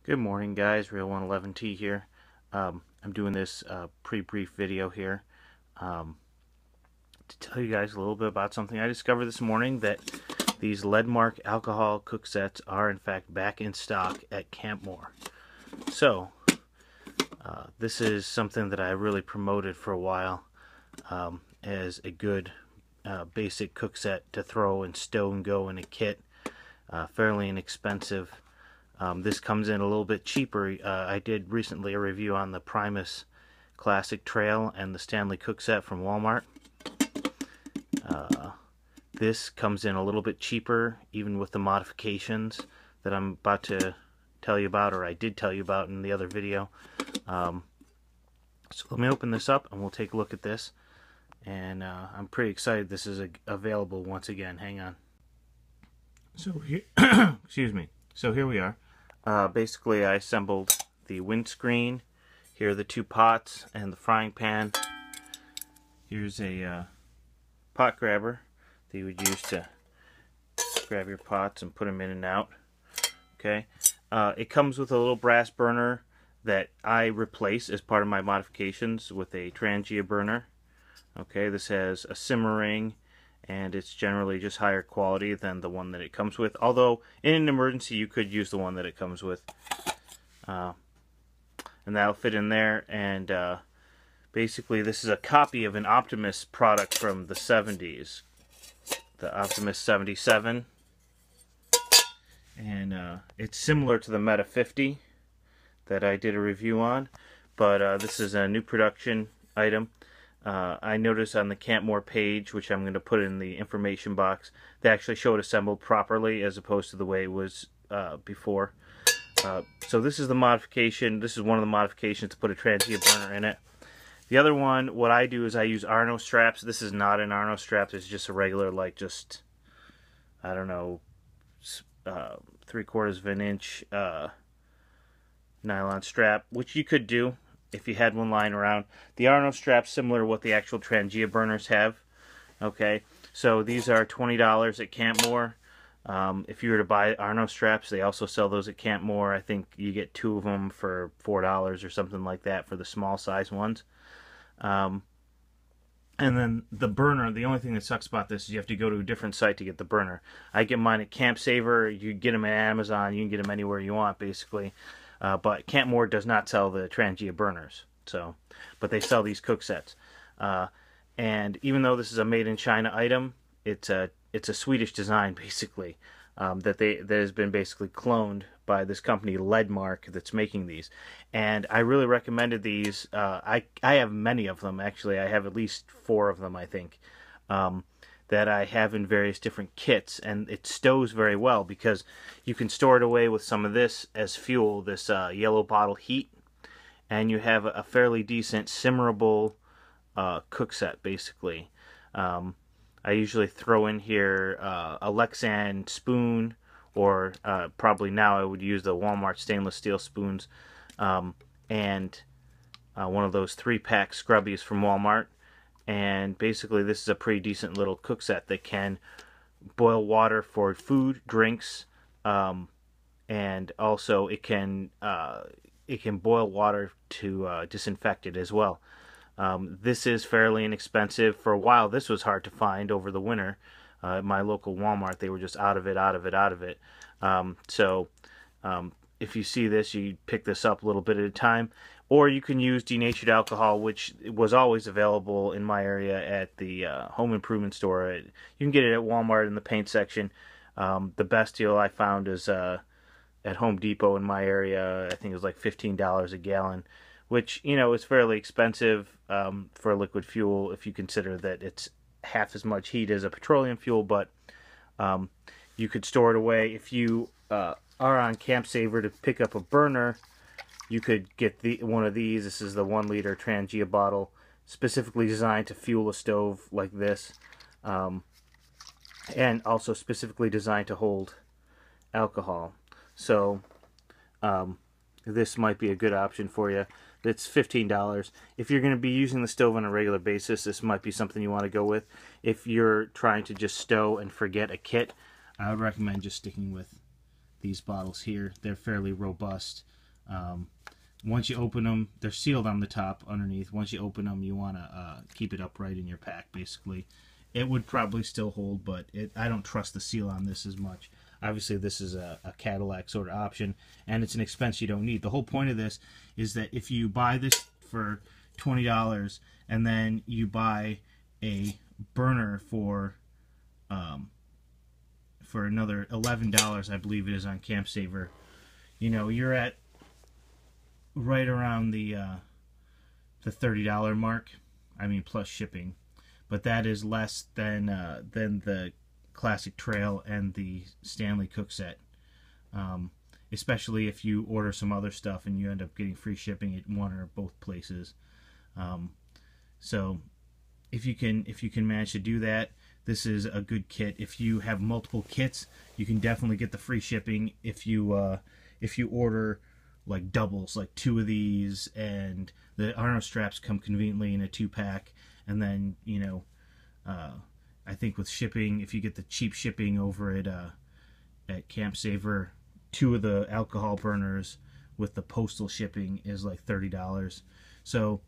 Good morning, guys. Real 111T here. I'm doing this pretty brief video here to tell you guys a little bit about something I discovered this morning, that these Ledmark alcohol cook sets are in fact back in stock at Campmor. So this is something that I really promoted for a while as a good basic cook set to throw and stow and go in a kit. Fairly inexpensive. This comes in a little bit cheaper. I did recently a review on the Primus Classic Trail and the Stanley Cook Set from Walmart. This comes in a little bit cheaper, even with the modifications that I'm about to tell you about, or I did tell you about in the other video. So let me open this up and we'll take a look at this. And I'm pretty excited this is available once again. Hang on. So here, excuse me. So here we are. Basically, I assembled the windscreen. Here are the two pots and the frying pan. Here's a pot grabber that you would use to grab your pots and put them in and out. Okay. It comes with a little brass burner that I replace as part of my modifications with a Trangia burner. Okay, this has a simmer ring, and it's generally just higher quality than the one that it comes with. Although, in an emergency, you could use the one that it comes with. And that'll fit in there. And basically, this is a copy of an Optimus product from the 70s. The Optimus 77. And it's similar to the Meta 50 that I did a review on. But this is a new production item. I noticed on the Campmor page, which I'm going to put in the information box, they actually show it assembled properly as opposed to the way it was before. So this is the modification. This is one of the modifications to put a Trangia burner in it. The other one, what I do is I use Arno straps. This is not an Arno strap. It's just a regular, like, just, I don't know, 3/4 of an inch nylon strap, which you could do if you had one lying around. The Arno strap's similar to what the actual Trangia burners have. Okay, so these are $20 at Campmor. If you were to buy Arno straps, they also sell those at Campmor. I think you get 2 of them for $4 or something like that for the small size ones. And then the burner, the only thing that sucks about this is you have to go to a different site to get the burner. I get mine at Campsaver. You get them at Amazon. You can get them anywhere you want, basically. But Campmor does not sell the Trangia burners, but they sell these cook sets. And even though this is a made-in-China item, it's a Swedish design, basically, that has been basically cloned by this company Ledmark that's making these. And I really recommended these. I have many of them, actually. I have at least 4 of them, I think, that I have in various different kits, and it stows very well because you can store it away with some of this as fuel, this yellow bottle heat, and you have a fairly decent simmerable cook set, basically. I usually throw in here a Lexan spoon, or probably now I would use the Walmart stainless steel spoons, and one of those 3-pack scrubbies from Walmart. And basically this is a pretty decent little cook set that can boil water for food, drinks, and also it can boil water to disinfect it as well. This is fairly inexpensive. For a while this was hard to find over the winter. At my local Walmart, they were just out of it. So if you see this, you pick this up a little bit at a time. Or you can use denatured alcohol, which was always available in my area at the home improvement store. You can get it at Walmart in the paint section. The best deal I found is at Home Depot in my area. I think it was like $15 a gallon, which, you know, is fairly expensive for a liquid fuel if you consider that it's half as much heat as a petroleum fuel. But you could store it away. If you are on Campsaver to pick up a burner, you could get one of these. This is the 1-liter Trangia bottle, specifically designed to fuel a stove like this, and also specifically designed to hold alcohol. So this might be a good option for you. It's $15. If you're going to be using the stove on a regular basis, this might be something you want to go with. If you're trying to just stow and forget a kit, I would recommend just sticking with these bottles here. They're fairly robust. Once you open them, they're sealed on the top underneath. Once you open them, you want to keep it upright in your pack, basically. It would probably still hold, but I don't trust the seal on this as much. Obviously, this is a Cadillac sort of option, and it's an expense you don't need. The whole point of this is that if you buy this for $20 and then you buy a burner for another $11, I believe it is on Campsaver, you know, you're at right around the $30 mark. I mean, plus shipping, but that is less than the Classic Trail and the Stanley Cook set, especially if you order some other stuff and you end up getting free shipping at one or both places. So if you can manage to do that, this is a good kit. If you have multiple kits, you can definitely get the free shipping if you order like doubles, like 2 of these, and the Arno straps come conveniently in a 2-pack, and then, you know, I think with shipping, if you get the cheap shipping over at Campsaver, 2 of the alcohol burners with the postal shipping is like $30. So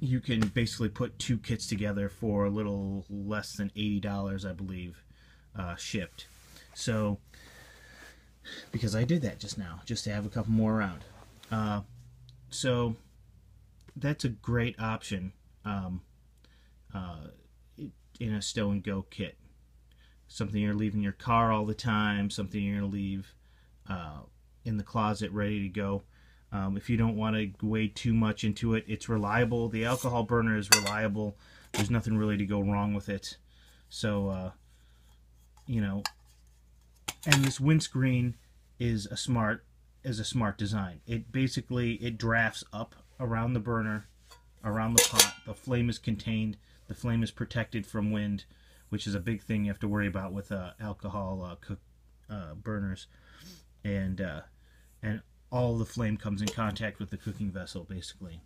you can basically put 2 kits together for a little less than $80, I believe, shipped. So, because I did that just now, just to have a couple more around. So that's a great option in a stow and go kit. Something you're leaving in your car all the time, something you're going to leave in the closet ready to go. If you don't want to wade too much into it, it's reliable. The alcohol burner is reliable. There's nothing really to go wrong with it. So, you know, and this windscreen is a smart design. It basically, it drafts up around the burner, around the pot. The flame is contained. The flame is protected from wind, which is a big thing you have to worry about with alcohol burners. And all the flame comes in contact with the cooking vessel, basically.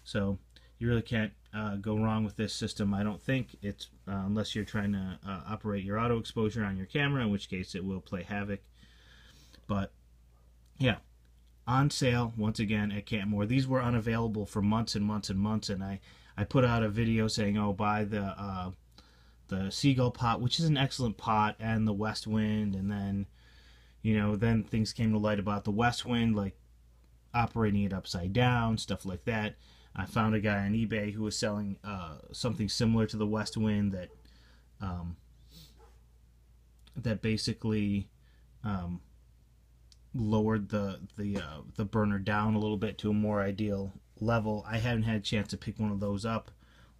So you really can't go wrong with this system, I don't think. It's unless you're trying to operate your auto exposure on your camera, in which case it will play havoc. But yeah, on sale once again at Campmor. These were unavailable for months and months and months, and I put out a video saying, oh, buy the Seagull pot, which is an excellent pot, and the West Wind, and then, you know, then things came to light about the West Wind, like operating it upside down, stuff like that. I found a guy on eBay who was selling something similar to the West Wind that basically lowered the burner down a little bit to a more ideal level. I haven't had a chance to pick one of those up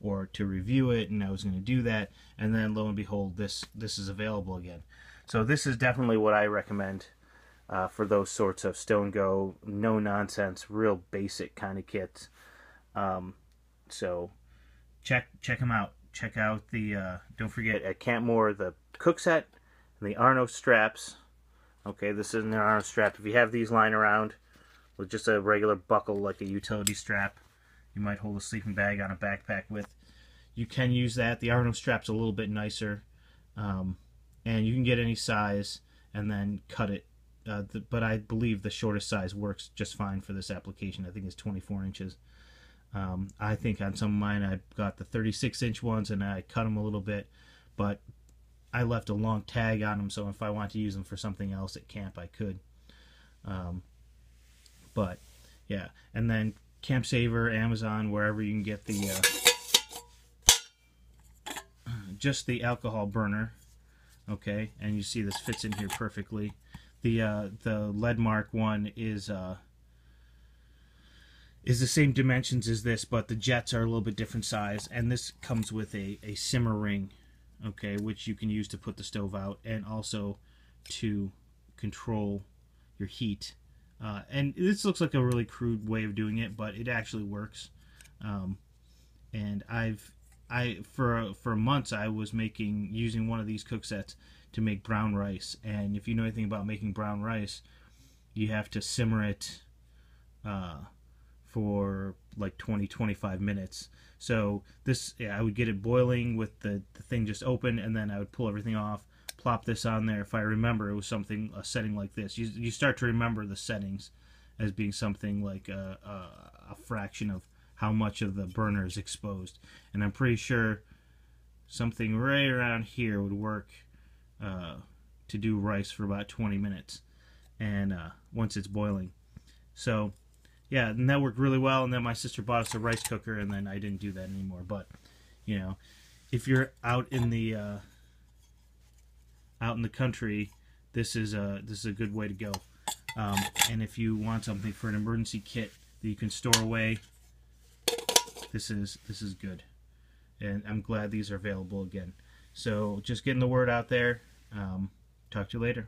or to review it, and I was going to do that, and then lo and behold, this is available again. So this is definitely what I recommend for those sorts of stow and go, no nonsense, real basic kind of kits. So check them out. Check out the don't forget at Campmor the cook set and the Arno straps. Okay, this isn't an Arno strap. If you have these lying around with just a regular buckle like a utility strap, you might hold a sleeping bag on a backpack with. You can use that. The Arno strap's a little bit nicer, and you can get any size and then cut it. But I believe the shortest size works just fine for this application. I think it's 24 inches. I think on some of mine I got the 36-inch ones and I cut them a little bit, but I left a long tag on them, so if I want to use them for something else at camp, I could. But yeah, and then Campsaver, Amazon, wherever you can get the just the alcohol burner. Okay, and you see this fits in here perfectly. The Ledmark one is the same dimensions as this, but the jets are a little bit different size, and this comes with a simmer ring, okay, which you can use to put the stove out and also to control your heat. And this looks like a really crude way of doing it, but it actually works. And for months I was using one of these cook sets to make brown rice. And if you know anything about making brown rice, you have to simmer it for like 20-25 minutes. So this, I would get it boiling with the thing just open, and then I would pull everything off, plop this on there. If I remember, it was something, a setting like this. You start to remember the settings as being something like a fraction of how much of the burner is exposed. And I'm pretty sure something right around here would work to do rice for about 20 minutes, and once it's boiling. So yeah, and that worked really well. And then my sister bought us a rice cooker, and then I didn't do that anymore. But you know, if you're out in the country, this is a good way to go. And if you want something for an emergency kit that you can store away, this is good. And I'm glad these are available again. So just getting the word out there. Talk to you later.